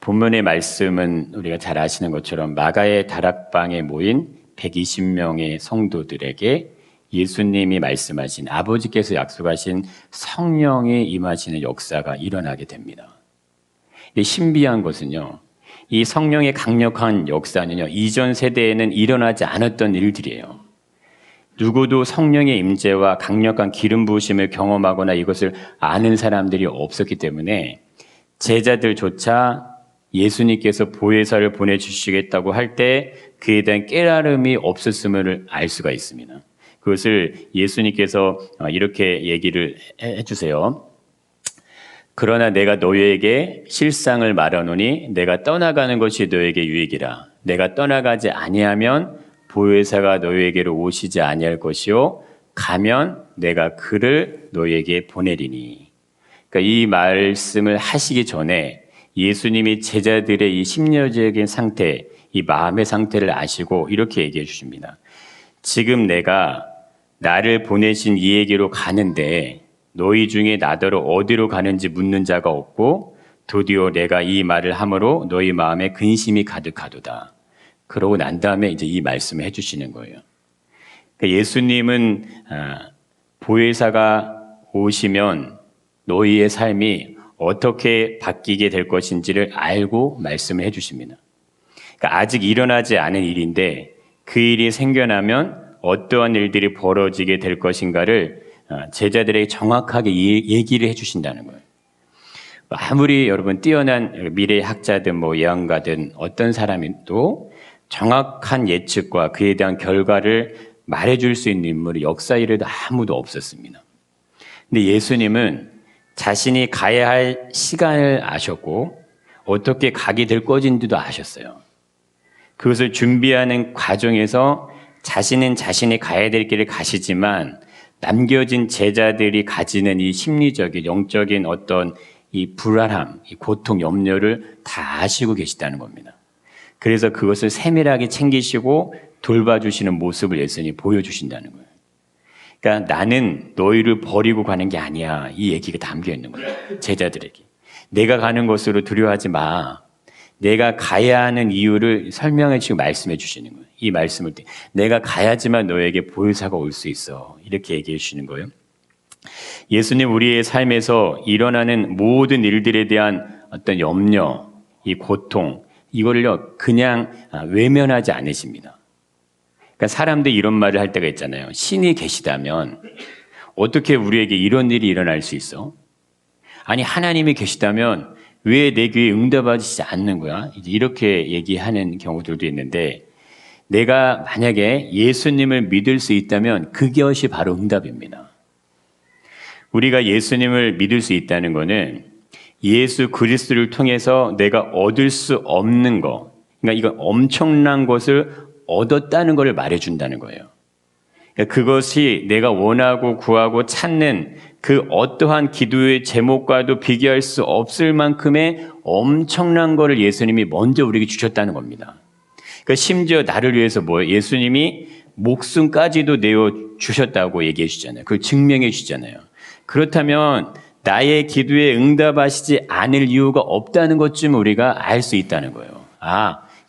본문의 말씀은 우리가 잘 아시는 것처럼 마가의 다락방에 모인 120명의 성도들에게 예수님이 말씀하신, 아버지께서 약속하신 성령이 임하시는 역사가 일어나게 됩니다. 신비한 것은요, 이 성령의 강력한 역사는요, 이전 세대에는 일어나지 않았던 일들이에요. 누구도 성령의 임재와 강력한 기름 부으심을 경험하거나 이것을 아는 사람들이 없었기 때문에 제자들조차 예수님께서 보혜사를 보내주시겠다고 할 때 그에 대한 깨달음이 없었음을 알 수가 있습니다. 그것을 예수님께서 이렇게 얘기를 해주세요. 그러나 내가 너희에게 실상을 말하노니 내가 떠나가는 것이 너희에게 유익이라. 내가 떠나가지 아니하면 보혜사가 너희에게로 오시지 아니할 것이요 가면 내가 그를 너희에게 보내리니. 그러니까 이 말씀을 하시기 전에 예수님이 제자들의 이 심리적인 상태, 이 마음의 상태를 아시고 이렇게 얘기해 주십니다. 지금 내가 나를 보내신 이에게로 가는데 너희 중에 나더러 어디로 가는지 묻는 자가 없고 드디어 내가 이 말을 함으로 너희 마음에 근심이 가득하도다. 그러고 난 다음에 이제 이 말씀을 해주시는 거예요. 그러니까 예수님은 보혜사가 오시면 너희의 삶이 어떻게 바뀌게 될 것인지를 알고 말씀을 해주십니다. 그러니까 아직 일어나지 않은 일인데 그 일이 생겨나면 어떠한 일들이 벌어지게 될 것인가를 제자들에게 정확하게 얘기를 해주신다는 거예요. 아무리 여러분 뛰어난 미래학자든 예언가든 어떤 사람도 정확한 예측과 그에 대한 결과를 말해줄 수 있는 인물이 역사 이래도 아무도 없었습니다. 근데 예수님은 자신이 가야 할 시간을 아셨고 어떻게 가게 될 것인지도 아셨어요. 그것을 준비하는 과정에서 자신은 자신이 가야 될 길을 가시지만 남겨진 제자들이 가지는 이 심리적인 영적인 어떤 이 불안함, 이 고통, 염려를 다 아시고 계시다는 겁니다. 그래서 그것을 세밀하게 챙기시고 돌봐주시는 모습을 예수님이 보여주신다는 거예요. 그러니까 나는 너희를 버리고 가는 게 아니야. 이 얘기가 담겨 있는 거예요. 제자들에게. 내가 가는 곳으로 두려워하지 마. 내가 가야 하는 이유를 설명해 주시고 말씀해 주시는 거예요. 이 말씀을 때 내가 가야지만 너에게 보혜사가 올 수 있어. 이렇게 얘기해 주시는 거예요. 예수님 우리의 삶에서 일어나는 모든 일들에 대한 어떤 염려, 이 고통, 이걸요 그냥 외면하지 않으십니다. 그러니까 사람들이 이런 말을 할 때가 있잖아요. 신이 계시다면 어떻게 우리에게 이런 일이 일어날 수 있어? 아니 하나님이 계시다면 왜 내 귀에 응답하시지 않는 거야? 이렇게 얘기하는 경우들도 있는데 내가 만약에 예수님을 믿을 수 있다면 그것이 바로 응답입니다. 우리가 예수님을 믿을 수 있다는 것은 예수 그리스도를 통해서 내가 얻을 수 없는 것, 그러니까 이건 엄청난 것을 얻었다는 것을 말해준다는 거예요. 그러니까 그것이 내가 원하고 구하고 찾는 그 어떠한 기도의 제목과도 비교할 수 없을 만큼의 엄청난 것을 예수님이 먼저 우리에게 주셨다는 겁니다. 그러니까 심지어 나를 위해서 예수님이 목숨까지도 내어 주셨다고 얘기해 주잖아요. 그걸 증명해 주잖아요. 그렇다면 나의 기도에 응답하시지 않을 이유가 없다는 것쯤 우리가 알 수 있다는 거예요.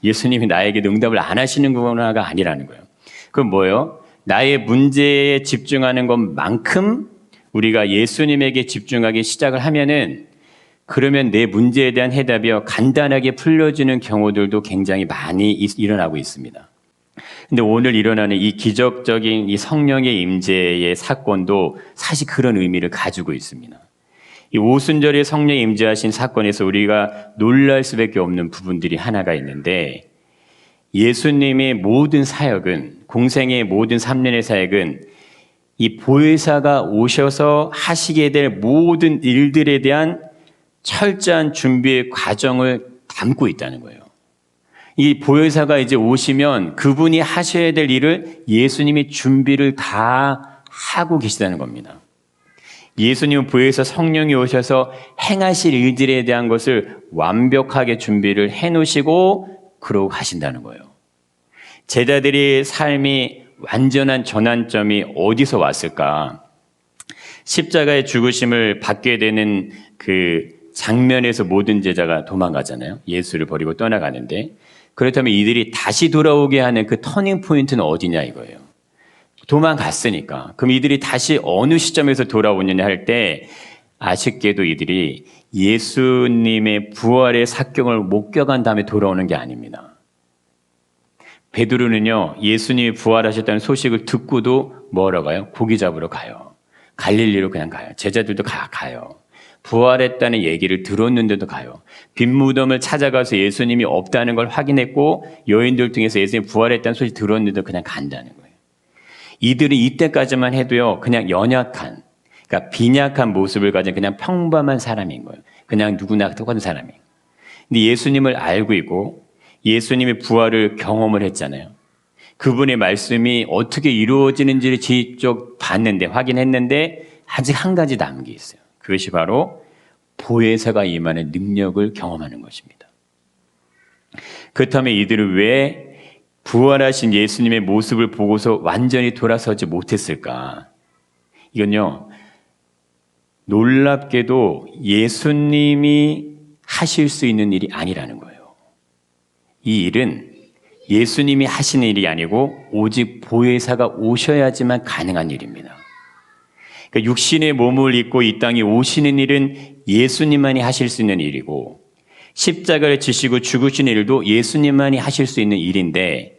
예수님이 나에게 응답을 안 하시는구나가 아니라는 거예요. 그럼 뭐예요? 나의 문제에 집중하는 것만큼 우리가 예수님에게 집중하기 시작을 하면은 그러면 내 문제에 대한 해답이요 간단하게 풀려지는 경우들도 굉장히 많이 일어나고 있습니다. 근데 오늘 일어나는 이 기적적인 이 성령의 임재의 사건도 사실 그런 의미를 가지고 있습니다. 이 오순절에 성령이 임재하신 사건에서 우리가 놀랄 수밖에 없는 부분들이 하나가 있는데 예수님의 모든 사역은 공생의 모든 3년의 사역은 이 보혜사가 오셔서 하시게 될 모든 일들에 대한 철저한 준비의 과정을 담고 있다는 거예요. 이 보혜사가 이제 오시면 그분이 하셔야 될 일을 예수님이 준비를 다 하고 계시다는 겁니다. 예수님은 보혜사 성령이 오셔서 행하실 일들에 대한 것을 완벽하게 준비를 해놓으시고 그러고 가신다는 거예요. 제자들의 삶이 완전한 전환점이 어디서 왔을까? 십자가의 죽으심을 받게 되는 그 장면에서 모든 제자가 도망가잖아요. 예수를 버리고 떠나가는데, 그렇다면 이들이 다시 돌아오게 하는 그 터닝 포인트는 어디냐 이거예요. 도망갔으니까. 그럼 이들이 다시 어느 시점에서 돌아오느냐 할 때 아쉽게도 이들이 예수님의 부활의 사경을 목격한 다음에 돌아오는 게 아닙니다. 베드로는요, 예수님이 부활하셨다는 소식을 듣고도 뭐하러 가요? 고기 잡으러 가요. 갈릴리로 그냥 가요. 제자들도 가요. 부활했다는 얘기를 들었는데도 가요. 빈 무덤을 찾아가서 예수님이 없다는 걸 확인했고 여인들 중에서 예수님이 부활했다는 소식 들었는데도 그냥 간다는 거예요. 이들이 이때까지만 해도요, 그냥 연약한, 그러니까 빈약한 모습을 가진 그냥 평범한 사람인 거예요. 그냥 누구나 똑같은 사람이에요. 근데 예수님을 알고 있고 예수님의 부활을 경험을 했잖아요. 그분의 말씀이 어떻게 이루어지는지를 직접 봤는데, 확인했는데 아직 한 가지 남은 게 있어요. 그것이 바로 보혜사가 임하는 능력을 경험하는 것입니다. 그렇다면 이들은 왜 부활하신 예수님의 모습을 보고서 완전히 돌아서지 못했을까? 이건요, 놀랍게도 예수님이 하실 수 있는 일이 아니라는 거예요. 이 일은 예수님이 하시는 일이 아니고 오직 보혜사가 오셔야지만 가능한 일입니다. 그러니까 육신의 몸을 입고 이 땅에 오시는 일은 예수님만이 하실 수 있는 일이고, 십자가를 지시고 죽으시는 일도 예수님만이 하실 수 있는 일인데,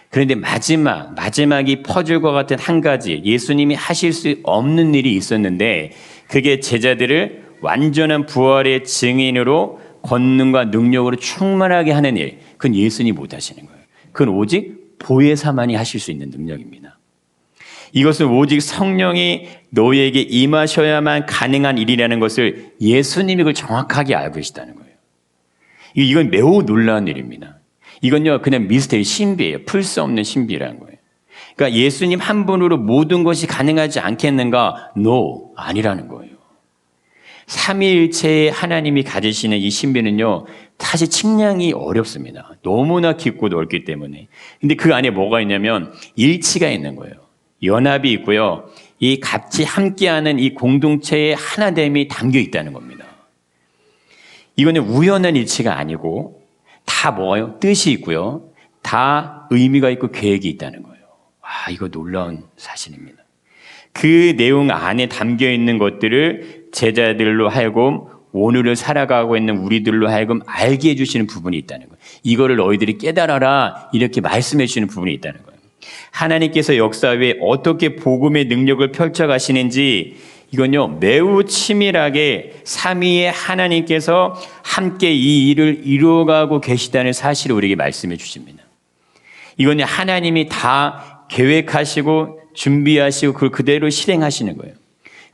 그런데 마지막이 퍼즐과 같은 한 가지 예수님이 하실 수 없는 일이 있었는데, 그게 제자들을 완전한 부활의 증인으로 권능과 능력으로 충만하게 하는 일, 그건 예수님이 못 하시는 거예요. 그건 오직 보혜사만이 하실 수 있는 능력입니다. 이것은 오직 성령이 너희에게 임하셔야만 가능한 일이라는 것을 예수님이 그걸 정확하게 알고 계시다는 거예요. 이건 매우 놀라운 일입니다. 이건요, 그냥 미스테리, 신비예요. 풀 수 없는 신비라는 거예요. 그러니까 예수님 한 분으로 모든 것이 가능하지 않겠는가? No, 아니라는 거예요. 삼위일체의 하나님이 가지시는 이 신비는요, 사실 측량이 어렵습니다. 너무나 깊고 넓기 때문에. 근데 그 안에 뭐가 있냐면 일치가 있는 거예요. 연합이 있고요. 이 같이 함께하는 이 공동체의 하나됨이 담겨 있다는 겁니다. 이거는 우연한 일치가 아니고 다 뭐예요? 뜻이 있고요. 다 의미가 있고 계획이 있다는 거예요. 와, 이거 놀라운 사실입니다. 그 내용 안에 담겨 있는 것들을 제자들로 하여금 오늘을 살아가고 있는 우리들로 하여금 알게 해주시는 부분이 있다는 거예요. 이거를 너희들이 깨달아라, 이렇게 말씀해 주시는 부분이 있다는 거예요. 하나님께서 역사 위에 어떻게 복음의 능력을 펼쳐가시는지, 이건요, 매우 치밀하게 삼위의 하나님께서 함께 이 일을 이루어가고 계시다는 사실을 우리에게 말씀해 주십니다. 이건요, 하나님이 다 계획하시고 준비하시고 그걸 그대로 실행하시는 거예요.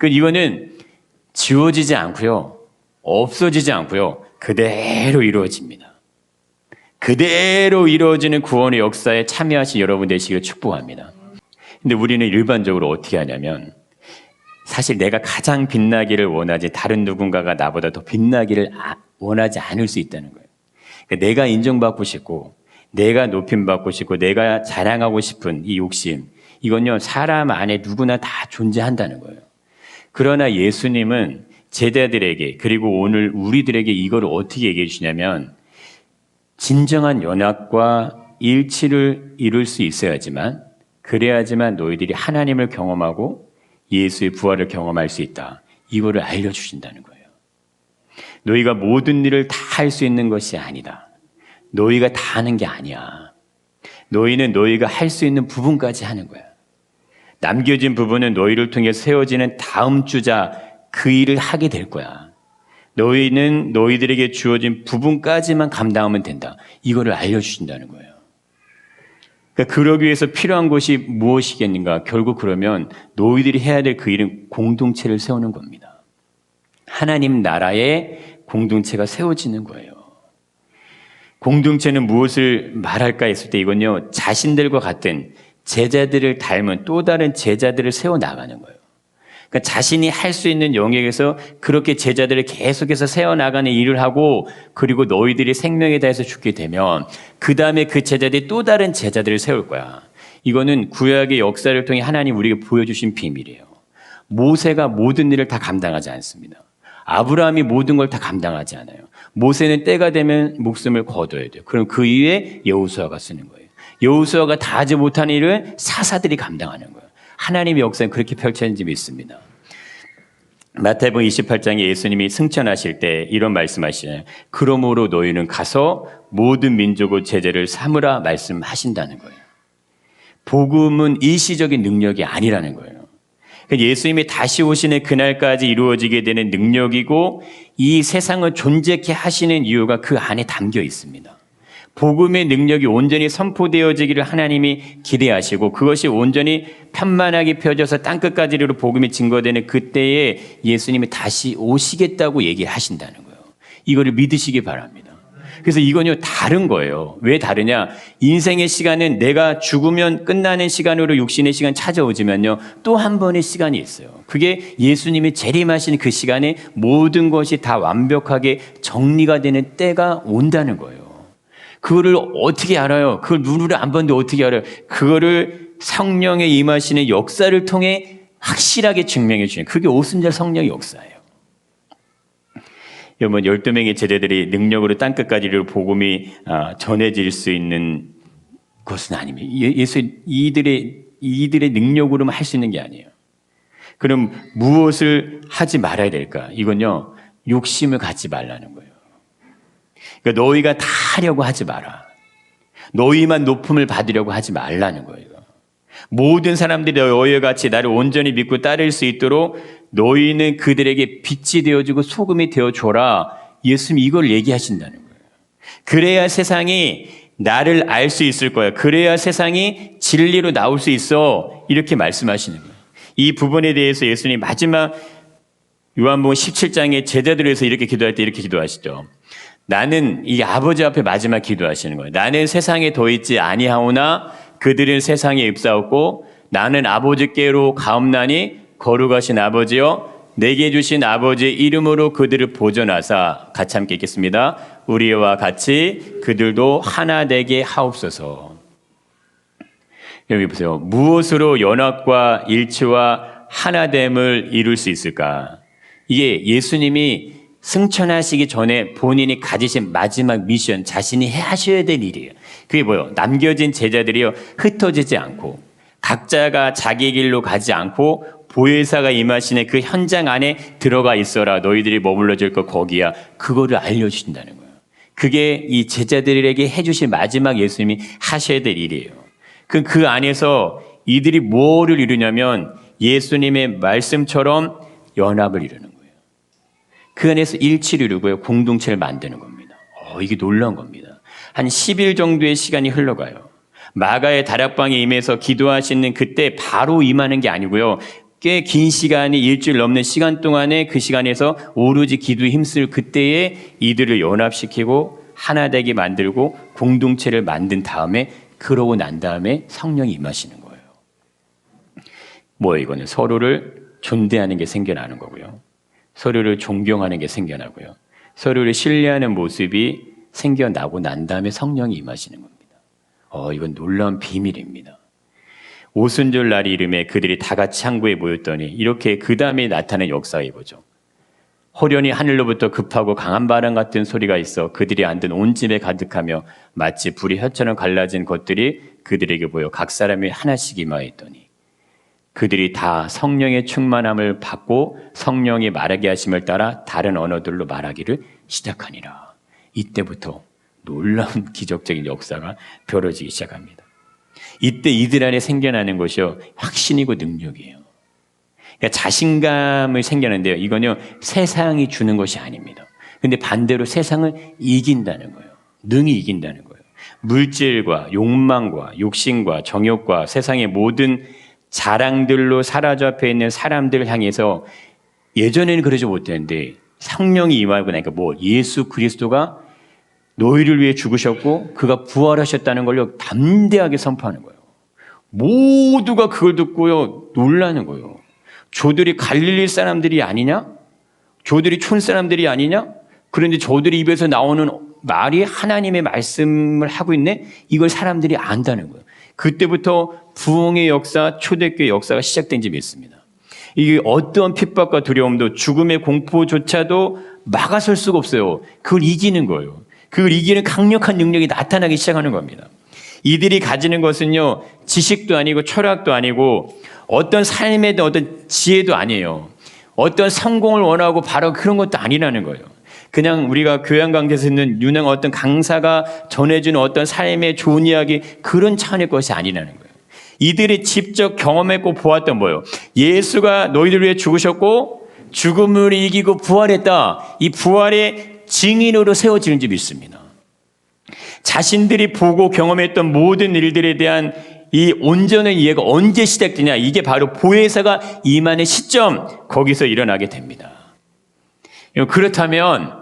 이거는 지워지지 않고요, 없어지지 않고요, 그대로 이루어집니다. 그대로 이루어지는 구원의 역사에 참여하신 여러분 되시기를 축복합니다. 근데 우리는 일반적으로 어떻게 하냐면, 사실 내가 가장 빛나기를 원하지 다른 누군가가 나보다 더 빛나기를 원하지 않을 수 있다는 거예요. 그러니까 내가 인정받고 싶고 내가 높임받고 싶고 내가 자랑하고 싶은 이 욕심, 이건요, 사람 안에 누구나 다 존재한다는 거예요. 그러나 예수님은 제자들에게, 그리고 오늘 우리들에게 이걸 어떻게 얘기해 주시냐면, 진정한 연합과 일치를 이룰 수 있어야지만, 그래야지만 너희들이 하나님을 경험하고 예수의 부활을 경험할 수 있다, 이거를 알려주신다는 거예요. 너희가 모든 일을 다 할 수 있는 것이 아니다. 너희가 다 하는 게 아니야. 너희는 너희가 할 수 있는 부분까지 하는 거야. 남겨진 부분은 너희를 통해 세워지는 다음 주자 그 일을 하게 될 거야. 너희는 너희들에게 주어진 부분까지만 감당하면 된다. 이거를 알려주신다는 거예요. 그러니까 그러기 위해서 필요한 것이 무엇이겠는가? 결국 그러면 너희들이 해야 될 그 일은 공동체를 세우는 겁니다. 하나님 나라의 공동체가 세워지는 거예요. 공동체는 무엇을 말할까 했을 때, 이건요, 자신들과 같은 제자들을 닮은 또 다른 제자들을 세워나가는 거예요. 그러니까 자신이 할 수 있는 영역에서 그렇게 제자들을 계속해서 세워나가는 일을 하고, 그리고 너희들이 생명에 다해서 죽게 되면 그 다음에 그 제자들이 또 다른 제자들을 세울 거야. 이거는 구약의 역사를 통해 하나님 우리에게 보여주신 비밀이에요. 모세가 모든 일을 다 감당하지 않습니다. 아브라함이 모든 걸 다 감당하지 않아요. 모세는 때가 되면 목숨을 거둬야 돼요. 그럼 그 위에 여호수아가 쓰는 거예요. 여호수아가 다 하지 못한 일을 사사들이 감당하는 거예요. 하나님의 역사는 그렇게 펼쳐진지 믿습니다. 마태복음 28장에 예수님이 승천하실 때 이런 말씀하시잖아요. 그러므로 너희는 가서 모든 민족의 제자를 삼으라 말씀하신다는 거예요. 복음은 일시적인 능력이 아니라는 거예요. 예수님이 다시 오시는 그날까지 이루어지게 되는 능력이고 이 세상을 존재케 하시는 이유가 그 안에 담겨 있습니다. 복음의 능력이 온전히 선포되어지기를 하나님이 기대하시고 그것이 온전히 편만하게 펴져서 땅끝까지 이르러 복음이 증거되는 그때에 예수님이 다시 오시겠다고 얘기를 하신다는 거예요. 이거를 믿으시기 바랍니다. 그래서 이건요 다른 거예요. 왜 다르냐? 인생의 시간은 내가 죽으면 끝나는 시간으로 육신의 시간 찾아오지만요 또 한 번의 시간이 있어요. 그게 예수님이 재림하신 그 시간에 모든 것이 다 완벽하게 정리가 되는 때가 온다는 거예요. 그거를 어떻게 알아요? 그걸 눈으로 안 봤는데 어떻게 알아요? 그거를 성령의 임하시는 역사를 통해 확실하게 증명해 주는 그게 오순절 성령의 역사예요. 여러분 12명의 제자들이 능력으로 땅끝까지 복음이 전해질 수 있는 것은 아닙니다. 예수 이들의 능력으로만 할 수 있는 게 아니에요. 그럼 무엇을 하지 말아야 될까? 이건요 욕심을 갖지 말라는 거예요. 그러니까 너희가 다 하려고 하지 마라. 너희만 높음을 받으려고 하지 말라는 거예요. 모든 사람들이 너희와 같이 나를 온전히 믿고 따를 수 있도록 너희는 그들에게 빛이 되어주고 소금이 되어줘라. 예수님이 이걸 얘기하신다는 거예요. 그래야 세상이 나를 알 수 있을 거야. 그래야 세상이 진리로 나올 수 있어. 이렇게 말씀하시는 거예요. 이 부분에 대해서 예수님이 마지막 요한복음 17장에 제자들을 위해서 이렇게 기도할 때 이렇게 기도하시죠. 나는 이 아버지 앞에 마지막 기도하시는 거예요. 나는 세상에 더 있지 아니하오나 그들은 세상에 입사했고 나는 아버지께로 가옵나니 거룩하신 아버지여 내게 주신 아버지의 이름으로 그들을 보존하사 같이 함께 읽겠습니다. 우리와 같이 그들도 하나 되게 하옵소서. 여기 보세요. 무엇으로 연합과 일치와 하나됨을 이룰 수 있을까? 이게 예수님이 승천하시기 전에 본인이 가지신 마지막 미션, 자신이 하셔야 될 일이에요. 그게 뭐예요? 남겨진 제자들이요 흩어지지 않고 각자가 자기 길로 가지 않고 보혜사가 임하시는 그 현장 안에 들어가 있어라. 너희들이 머물러질 것 거기야. 그거를 알려주신다는 거예요. 그게 이 제자들에게 해주실 마지막 예수님이 하셔야 될 일이에요. 그 안에서 이들이 뭐를 이루냐면 예수님의 말씀처럼 연합을 이루는 거예요. 그 안에서 일치를 이루고요. 공동체를 만드는 겁니다. 이게 놀라운 겁니다. 한 10일 정도의 시간이 흘러가요. 마가의 다락방에 임해서 기도하시는 그때 바로 임하는 게 아니고요. 꽤 긴 시간이 일주일 넘는 시간 동안에 그 시간에서 오로지 기도에 힘쓸 그때에 이들을 연합시키고 하나 되게 만들고 공동체를 만든 다음에 그러고 난 다음에 성령이 임하시는 거예요. 이거는 서로를 존대하는 게 생겨나는 거고요. 서로를 존경하는 게 생겨나고요. 서로를 신뢰하는 모습이 생겨나고 난 다음에 성령이 임하시는 겁니다. 이건 놀라운 비밀입니다. 오순절 날이 이름에 그들이 다 같이 항구에 모였더니 이렇게 그 다음에 나타난 역사가 이거죠. 호련히 하늘로부터 급하고 강한 바람 같은 소리가 있어 그들이 앉은 온 집에 가득하며 마치 불이 혀처럼 갈라진 것들이 그들에게 보여 각 사람이 하나씩 임하였더니 그들이 다 성령의 충만함을 받고 성령이 말하게 하심을 따라 다른 언어들로 말하기를 시작하니라. 이때부터 놀라운 기적적인 역사가 벌어지기 시작합니다. 이때 이들 안에 생겨나는 것이요 확신이고 능력이에요. 그러니까 자신감을 생겨나는데요. 이건요 세상이 주는 것이 아닙니다. 근데 반대로 세상을 이긴다는 거예요. 능히 이긴다는 거예요. 물질과 욕망과 욕심과 정욕과 세상의 모든 자랑들로 사로잡혀 있는 사람들을 향해서 예전에는 그러지 못했는데 성령이 임하고 나니까 예수 그리스도가 너희를 위해 죽으셨고 그가 부활하셨다는 걸 담대하게 선포하는 거예요. 모두가 그걸 듣고요 놀라는 거예요. 저들이 갈릴리 사람들이 아니냐? 저들이 촌 사람들이 아니냐? 그런데 저들이 입에서 나오는 말이 하나님의 말씀을 하고 있네? 이걸 사람들이 안다는 거예요. 그때부터 부흥의 역사, 초대교회 역사가 시작된지 믿습니다. 이게 어떠한 핍박과 두려움도 죽음의 공포조차도 막아설 수가 없어요. 그걸 이기는 거예요. 그걸 이기는 강력한 능력이 나타나기 시작하는 겁니다. 이들이 가지는 것은요, 지식도 아니고 철학도 아니고 어떤 삶에 대한 어떤 지혜도 아니에요. 어떤 성공을 원하고 바로 그런 것도 아니라는 거예요. 그냥 우리가 교양 강좌에서 듣는 유능한 어떤 강사가 전해주는 어떤 삶의 좋은 이야기, 그런 차원의 것이 아니라는 거예요. 이들이 직접 경험했고 보았던 뭐예요? 예수가 너희들 위해 죽으셨고 죽음을 이기고 부활했다. 이 부활의 증인으로 세워지는 줄 믿습니다. 자신들이 보고 경험했던 모든 일들에 대한 이 온전한 이해가 언제 시작되냐? 이게 바로 보혜사가 임하는 시점, 거기서 일어나게 됩니다. 그렇다면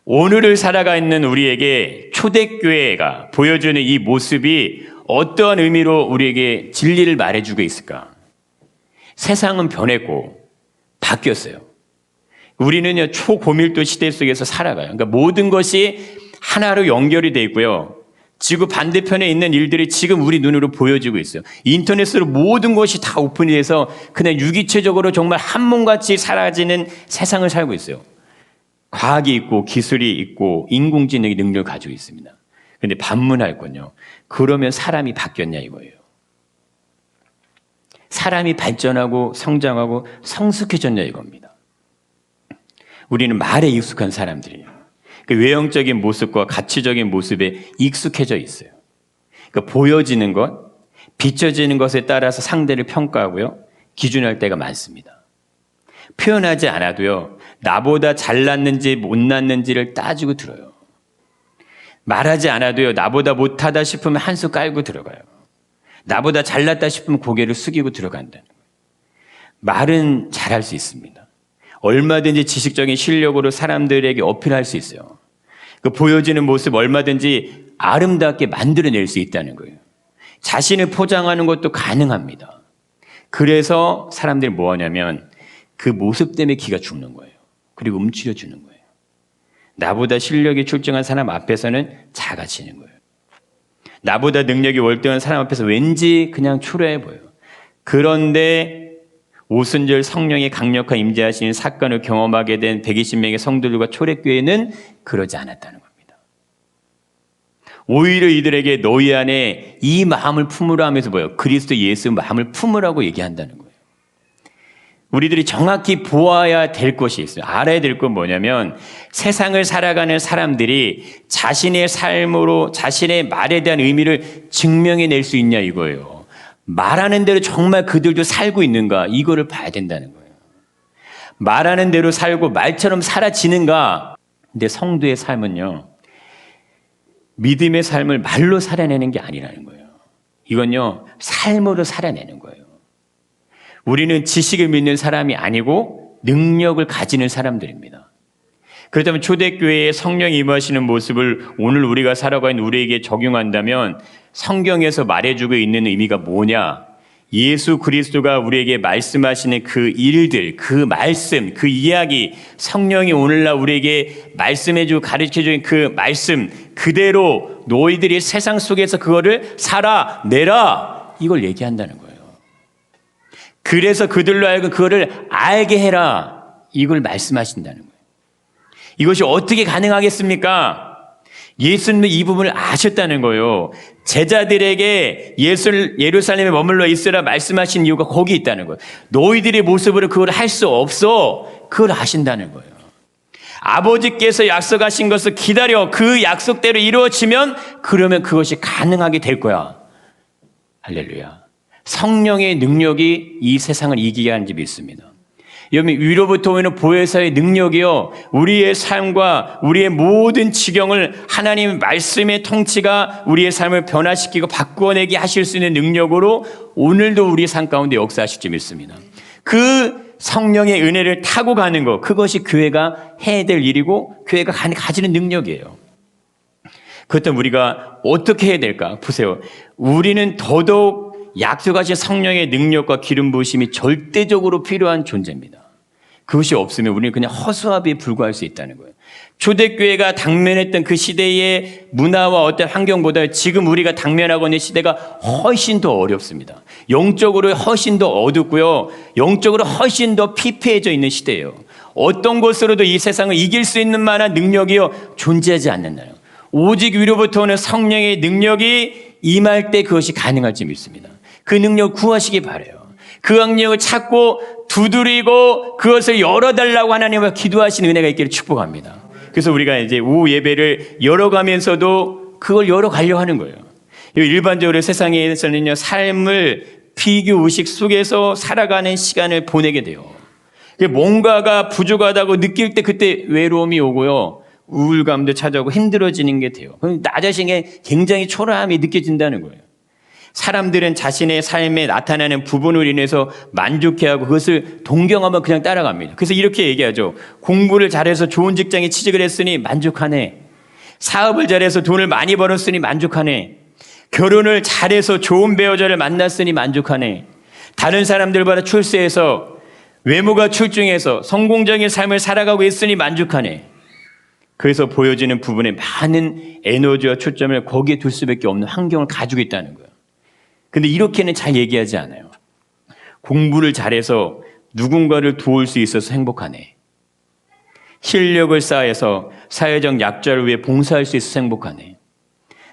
오늘을 살아가는 우리에게 초대교회가 보여주는 이 모습이 어떠한 의미로 우리에게 진리를 말해주고 있을까? 세상은 변했고 바뀌었어요. 우리는요, 초고밀도 시대 속에서 살아가요. 그러니까 모든 것이 하나로 연결이 되어 있고요. 지구 반대편에 있는 일들이 지금 우리 눈으로 보여지고 있어요. 인터넷으로 모든 것이 다 오픈이 돼서 그냥 유기체적으로 정말 한 몸같이 사라지는 세상을 살고 있어요. 과학이 있고 기술이 있고 인공지능의 능력을 가지고 있습니다. 그런데 반문할 건요. 그러면 사람이 바뀌었냐 이거예요. 사람이 발전하고 성장하고 성숙해졌냐 이겁니다. 우리는 말에 익숙한 사람들이에요. 그 외형적인 모습과 가치적인 모습에 익숙해져 있어요. 그러니까 보여지는 것, 비춰지는 것에 따라서 상대를 평가하고요. 기준할 때가 많습니다. 표현하지 않아도요. 나보다 잘났는지 못났는지를 따지고 들어요. 말하지 않아도요. 나보다 못하다 싶으면 한수 깔고 들어가요. 나보다 잘났다 싶으면 고개를 숙이고 들어간다는 거예요. 말은 잘할 수 있습니다. 얼마든지 지식적인 실력으로 사람들에게 어필할 수 있어요. 그 보여지는 모습 얼마든지 아름답게 만들어낼 수 있다는 거예요. 자신을 포장하는 것도 가능합니다. 그래서 사람들이 뭐 하냐면 그 모습 때문에 기가 죽는 거예요. 그리고 움츠려주는 거예요. 나보다 실력이 출중한 사람 앞에서는 작아지는 거예요. 나보다 능력이 월등한 사람 앞에서 왠지 그냥 초라해 보여요. 그런데 오순절 성령의 강력한 임재하시는 사건을 경험하게 된 120명의 성도들과 초대교회는 그러지 않았다는 겁니다. 오히려 이들에게 너희 안에 이 마음을 품으라 하면서 뭐예요? 그리스도 예수 마음을 품으라고 얘기한다는 거예요. 우리들이 정확히 보아야 될 것이 있어요. 알아야 될 건 뭐냐면 세상을 살아가는 사람들이 자신의 삶으로 자신의 말에 대한 의미를 증명해낼 수 있냐 이거예요. 말하는 대로 정말 그들도 살고 있는가 이거를 봐야 된다는 거예요. 말하는 대로 살고 말처럼 살아지는가. 근데 성도의 삶은요. 믿음의 삶을 말로 살아내는 게 아니라는 거예요. 이건요. 삶으로 살아내는 거예요. 우리는 지식을 믿는 사람이 아니고 능력을 가지는 사람들입니다. 그렇다면 초대교회에 성령이 임하시는 모습을 오늘 우리가 살아가는 우리에게 적용한다면 성경에서 말해주고 있는 의미가 뭐냐? 예수 그리스도가 우리에게 말씀하시는 그 일들, 그 말씀, 그 이야기, 성령이 오늘날 우리에게 말씀해주고 가르쳐주는 그 말씀 그대로 너희들이 세상 속에서 그거를 살아내라 이걸 얘기한다는 거예요. 그래서 그들로 하여금 그거를 알게 해라 이걸 말씀하신다는 거예요. 이것이 어떻게 가능하겠습니까? 예수님은 이 부분을 아셨다는 거예요. 제자들에게 예루살렘에 머물러 있으라 말씀하신 이유가 거기 있다는 거예요. 너희들의 모습으로 그걸 할 수 없어. 그걸 아신다는 거예요. 아버지께서 약속하신 것을 기다려 그 약속대로 이루어지면 그러면 그것이 가능하게 될 거야. 할렐루야. 성령의 능력이 이 세상을 이기게 하는지 믿습니다. 여러분 위로부터 오는 보혜사의 능력이요. 우리의 삶과 우리의 모든 지경을 하나님의 말씀의 통치가 우리의 삶을 변화시키고 바꾸어내게 하실 수 있는 능력으로 오늘도 우리 삶 가운데 역사하실 줄 믿습니다. 그 성령의 은혜를 타고 가는 것 그것이 교회가 해야 될 일이고 교회가 가지는 능력이에요. 그렇다면 우리가 어떻게 해야 될까? 보세요. 우리는 더더욱 약속하신 성령의 능력과 기름 부으심이 절대적으로 필요한 존재입니다. 그것이 없으면 우리는 그냥 허수아비에 불과할 수 있다는 거예요. 초대교회가 당면했던 그 시대의 문화와 어떤 환경보다 지금 우리가 당면하고 있는 시대가 훨씬 더 어렵습니다. 영적으로 훨씬 더 어둡고요. 영적으로 훨씬 더 피폐해져 있는 시대예요. 어떤 것으로도 이 세상을 이길 수 있는 만한 능력이요 존재하지 않는다요. 오직 위로부터 오는 성령의 능력이 임할 때 그것이 가능할지 믿습니다. 그 능력을 구하시기 바라요. 그 능력을 찾고 두드리고 그것을 열어달라고 하나님과 기도하시는 은혜가 있기를 축복합니다. 그래서 우리가 이제 오후 예배를 열어가면서도 그걸 열어가려고 하는 거예요. 일반적으로 세상에서는요, 삶을 비교 의식 속에서 살아가는 시간을 보내게 돼요. 뭔가가 부족하다고 느낄 때 그때 외로움이 오고요, 우울감도 찾아오고 힘들어지는 게 돼요. 그럼 나 자신의 굉장히 초라함이 느껴진다는 거예요. 사람들은 자신의 삶에 나타나는 부분으로 인해서 만족해하고 그것을 동경하면 그냥 따라갑니다. 그래서 이렇게 얘기하죠. 공부를 잘해서 좋은 직장에 취직을 했으니 만족하네. 사업을 잘해서 돈을 많이 벌었으니 만족하네. 결혼을 잘해서 좋은 배우자를 만났으니 만족하네. 다른 사람들보다 출세해서 외모가 출중해서 성공적인 삶을 살아가고 있으니 만족하네. 그래서 보여지는 부분에 많은 에너지와 초점을 거기에 둘 수밖에 없는 환경을 가지고 있다는 거예요. 근데 이렇게는 잘 얘기하지 않아요. 공부를 잘해서 누군가를 도울 수 있어서 행복하네. 실력을 쌓아서 사회적 약자를 위해 봉사할 수 있어서 행복하네.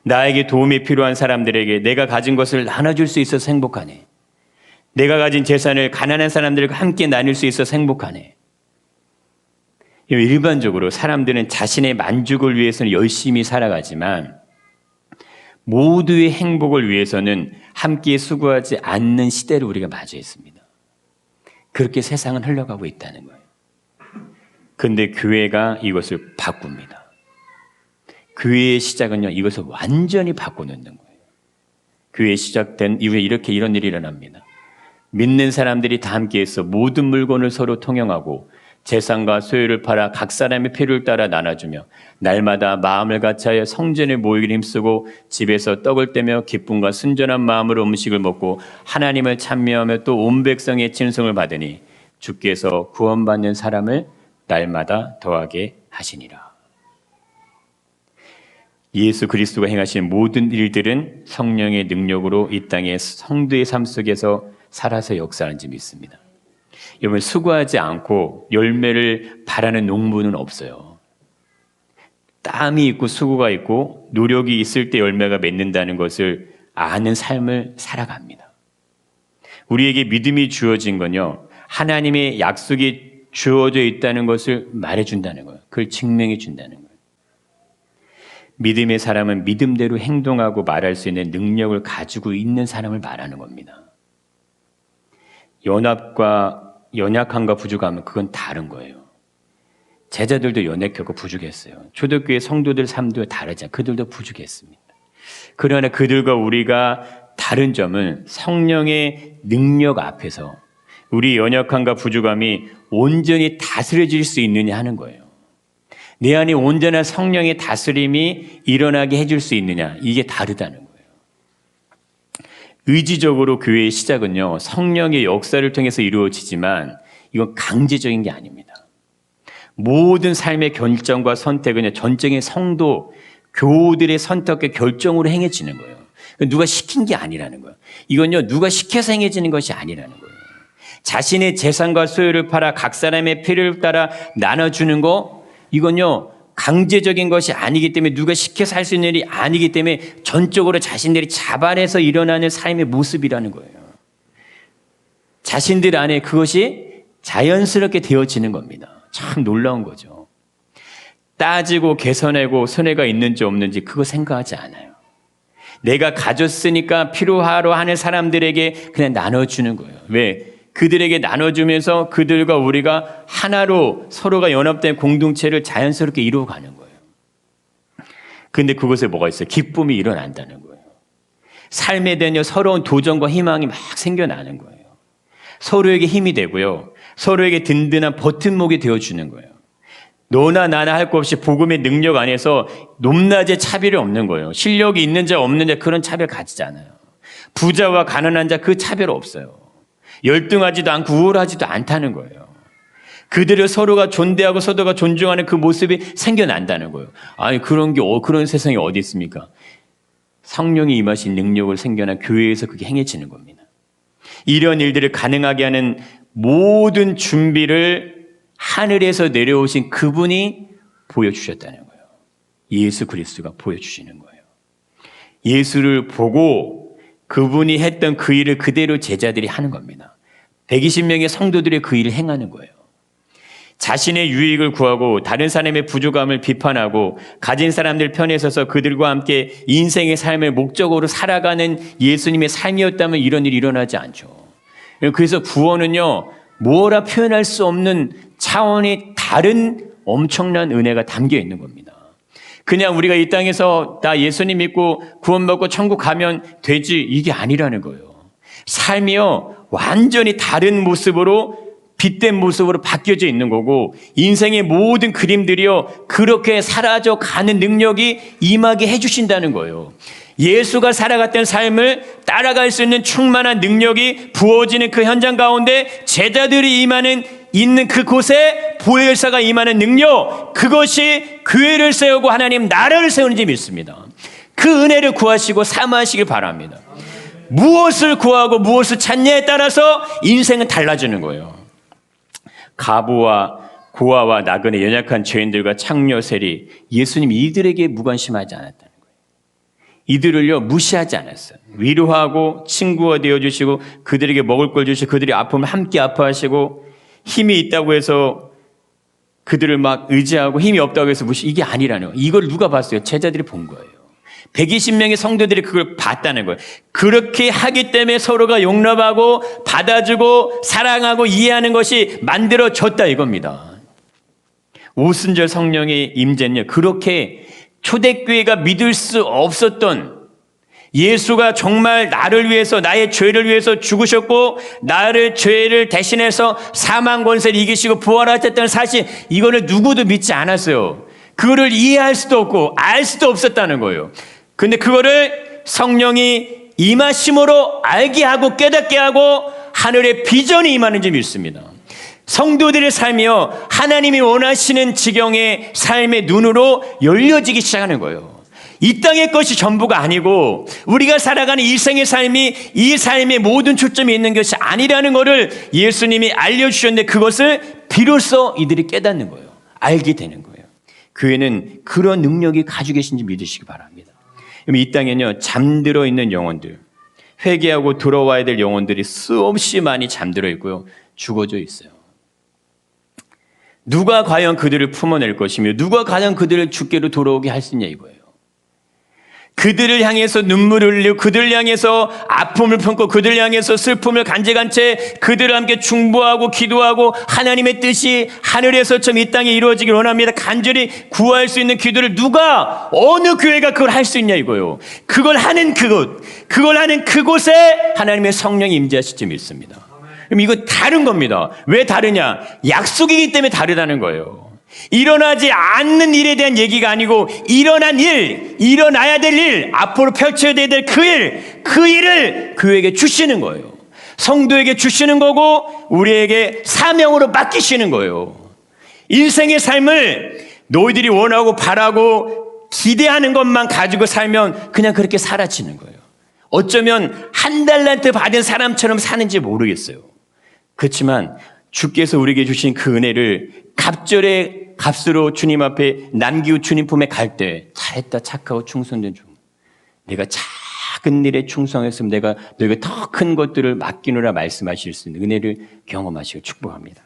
나에게 도움이 필요한 사람들에게 내가 가진 것을 나눠줄 수 있어서 행복하네. 내가 가진 재산을 가난한 사람들과 함께 나눌 수 있어서 행복하네. 일반적으로 사람들은 자신의 만족을 위해서는 열심히 살아가지만 모두의 행복을 위해서는 함께 수고하지 않는 시대를 우리가 마주했습니다. 그렇게 세상은 흘러가고 있다는 거예요. 그런데 교회가 이것을 바꿉니다. 교회의 시작은요, 이것을 완전히 바꿔놓는 거예요. 교회 시작된 이후에 이런 일이 일어납니다. 믿는 사람들이 다 함께해서 모든 물건을 서로 통용하고 재산과 소유를 팔아 각 사람의 필요를 따라 나눠주며 날마다 마음을 같이하여 성전에 모이기를 힘쓰고 집에서 떡을 떼며 기쁨과 순전한 마음으로 음식을 먹고 하나님을 찬미하며 또 온 백성의 친송을 받으니 주께서 구원받는 사람을 날마다 더하게 하시니라. 예수 그리스도가 행하신 모든 일들은 성령의 능력으로 이 땅의 성도의 삶 속에서 살아서 역사하는지 믿습니다. 여러분, 수고하지 않고 열매를 바라는 농부는 없어요. 땀이 있고 수고가 있고 노력이 있을 때 열매가 맺는다는 것을 아는 삶을 살아갑니다. 우리에게 믿음이 주어진 건요, 하나님의 약속이 주어져 있다는 것을 말해준다는 거예요. 그걸 증명해 준다는 거예요. 믿음의 사람은 믿음대로 행동하고 말할 수 있는 능력을 가지고 있는 사람을 말하는 겁니다. 연약함과 부족함은 그건 다른 거예요. 제자들도 연약하고 부족했어요. 초대교회 성도들 삶도 다르지 않아요. 그들도 부족했습니다. 그러나 그들과 우리가 다른 점은 성령의 능력 앞에서 우리 연약함과 부족함이 온전히 다스려질 수 있느냐 하는 거예요. 내 안에 온전한 성령의 다스림이 일어나게 해줄 수 있느냐, 이게 다르다는 거예요. 의지적으로 교회의 시작은요, 성령의 역사를 통해서 이루어지지만 이건 강제적인 게 아닙니다. 모든 삶의 결정과 선택은 전적인 성도, 교우들의 선택과 결정으로 행해지는 거예요. 누가 시킨 게 아니라는 거예요. 이건요, 누가 시켜서 행해지는 것이 아니라는 거예요. 자신의 재산과 소유를 팔아 각 사람의 필요를 따라 나눠주는 거, 이건요, 강제적인 것이 아니기 때문에 누가 시켜서 할 수 있는 일이 아니기 때문에 전적으로 자신들이 자발해서 일어나는 삶의 모습이라는 거예요. 자신들 안에 그것이 자연스럽게 되어지는 겁니다. 참 놀라운 거죠. 따지고 개선하고 손해가 있는지 없는지 그거 생각하지 않아요. 내가 가졌으니까 필요하러 하는 사람들에게 그냥 나눠주는 거예요. 왜? 그들에게 나눠주면서 그들과 우리가 하나로 서로가 연합된 공동체를 자연스럽게 이루어가는 거예요. 근데 그것에 뭐가 있어요? 기쁨이 일어난다는 거예요. 삶에 대한 서러운 도전과 희망이 막 생겨나는 거예요. 서로에게 힘이 되고요. 서로에게 든든한 버팀목이 되어주는 거예요. 너나 나나 할 것 없이 복음의 능력 안에서 높낮이의 차별이 없는 거예요. 실력이 있는 자 없는 자 그런 차별 가지지 않아요. 부자와 가난한 자 그 차별 없어요. 열등하지도 않고 우월하지도 않다는 거예요. 그들을 서로가 존대하고 서로가 존중하는 그 모습이 생겨난다는 거예요. 아니 그런 그런 세상이 어디 있습니까? 성령이 임하신 능력을 생겨난 교회에서 그게 행해지는 겁니다. 이런 일들을 가능하게 하는 모든 준비를 하늘에서 내려오신 그분이 보여주셨다는 거예요. 예수 그리스도가 보여주시는 거예요. 예수를 보고 그분이 했던 그 일을 그대로 제자들이 하는 겁니다. 120명의 성도들의 그 일을 행하는 거예요. 자신의 유익을 구하고 다른 사람의 부족함을 비판하고 가진 사람들 편에 서서 그들과 함께 인생의 삶을 목적으로 살아가는 예수님의 삶이었다면 이런 일이 일어나지 않죠. 그래서 구원은요, 뭐라 표현할 수 없는 차원이 다른 엄청난 은혜가 담겨 있는 겁니다. 그냥 우리가 이 땅에서 나 예수님 믿고 구원받고 천국 가면 되지, 이게 아니라는 거예요. 삶이요, 완전히 다른 모습으로 빛된 모습으로 바뀌어져 있는 거고 인생의 모든 그림들이요 그렇게 사라져 가는 능력이 임하게 해주신다는 거예요. 예수가 살아갔던 삶을 따라갈 수 있는 충만한 능력이 부어지는 그 현장 가운데 제자들이 있는 그곳에 보혜사가 임하는 능력, 그것이 교회를 세우고 하나님 나라를 세우는지 믿습니다. 그 은혜를 구하시고 사모하시길 바랍니다. 무엇을 구하고 무엇을 찾냐에 따라서 인생은 달라지는 거예요. 가부와 고아와 나그네 연약한 죄인들과 창녀 세리, 예수님이 이들에게 무관심하지 않았다는 거예요. 이들을요 무시하지 않았어요. 위로하고 친구가 되어주시고 그들에게 먹을 걸 주시고 그들이 아프면 함께 아파하시고 힘이 있다고 해서 그들을 막 의지하고 힘이 없다고 해서 이게 아니라는 거예요. 이걸 누가 봤어요? 제자들이 본 거예요. 120명의 성도들이 그걸 봤다는 거예요. 그렇게 하기 때문에 서로가 용납하고 받아주고 사랑하고 이해하는 것이 만들어졌다 이겁니다. 오순절 성령의 임재는요, 그렇게 초대교회가 믿을 수 없었던 예수가 정말 나를 위해서 나의 죄를 위해서 죽으셨고 나를 죄를 대신해서 사망 권세를 이기시고 부활하셨다는 사실, 이거를 누구도 믿지 않았어요. 그거를 이해할 수도 없고 알 수도 없었다는 거예요. 근데 그거를 성령이 임하심으로 알게 하고 깨닫게 하고 하늘의 비전이 임하는지 믿습니다. 성도들의 삶이요 하나님이 원하시는 지경의 삶의 눈으로 열려지기 시작하는 거예요. 이 땅의 것이 전부가 아니고 우리가 살아가는 일생의 삶이 이 삶의 모든 초점이 있는 것이 아니라는 것을 예수님이 알려주셨는데 그것을 비로소 이들이 깨닫는 거예요. 알게 되는 거예요. 교회는 그런 능력이 가지고 계신지 믿으시기 바랍니다. 이 땅에는요 잠들어 있는 영혼들, 회개하고 돌아와야 될 영혼들이 수없이 많이 잠들어 있고요 죽어져 있어요. 누가 과연 그들을 품어낼 것이며 누가 과연 그들을 주께로 돌아오게 할 수 있냐 이거예요. 그들을 향해서 눈물을 흘리고 그들을 향해서 아픔을 품고 그들을 향해서 슬픔을 간직한 채 그들을 함께 중보하고 기도하고 하나님의 뜻이 하늘에서처럼 이 땅에 이루어지길 원합니다. 간절히 구할 수 있는 기도를 누가, 어느 교회가 그걸 할 수 있냐 이거예요. 그걸 하는 그곳에 하나님의 성령이 임재하실 줄 믿습니다. 그럼 이거 다른 겁니다. 왜 다르냐? 약속이기 때문에 다르다는 거예요. 일어나지 않는 일에 대한 얘기가 아니고 일어난 일, 일어나야 될 일, 앞으로 펼쳐야 될 그 일을 교회에게 주시는 거예요. 성도에게 주시는 거고 우리에게 사명으로 맡기시는 거예요. 인생의 삶을 너희들이 원하고 바라고 기대하는 것만 가지고 살면 그냥 그렇게 사라지는 거예요. 어쩌면 한 달란트 받은 사람처럼 사는지 모르겠어요. 그렇지만 주께서 우리에게 주신 그 은혜를 갑절의 값으로 주님 앞에 남기고 주님 품에 갈 때 잘했다 착하고 충성된 종, 내가 작은 일에 충성했으면 내가 너에게 더 큰 것들을 맡기노라 말씀하실 수 있는 은혜를 경험하시고 축복합니다.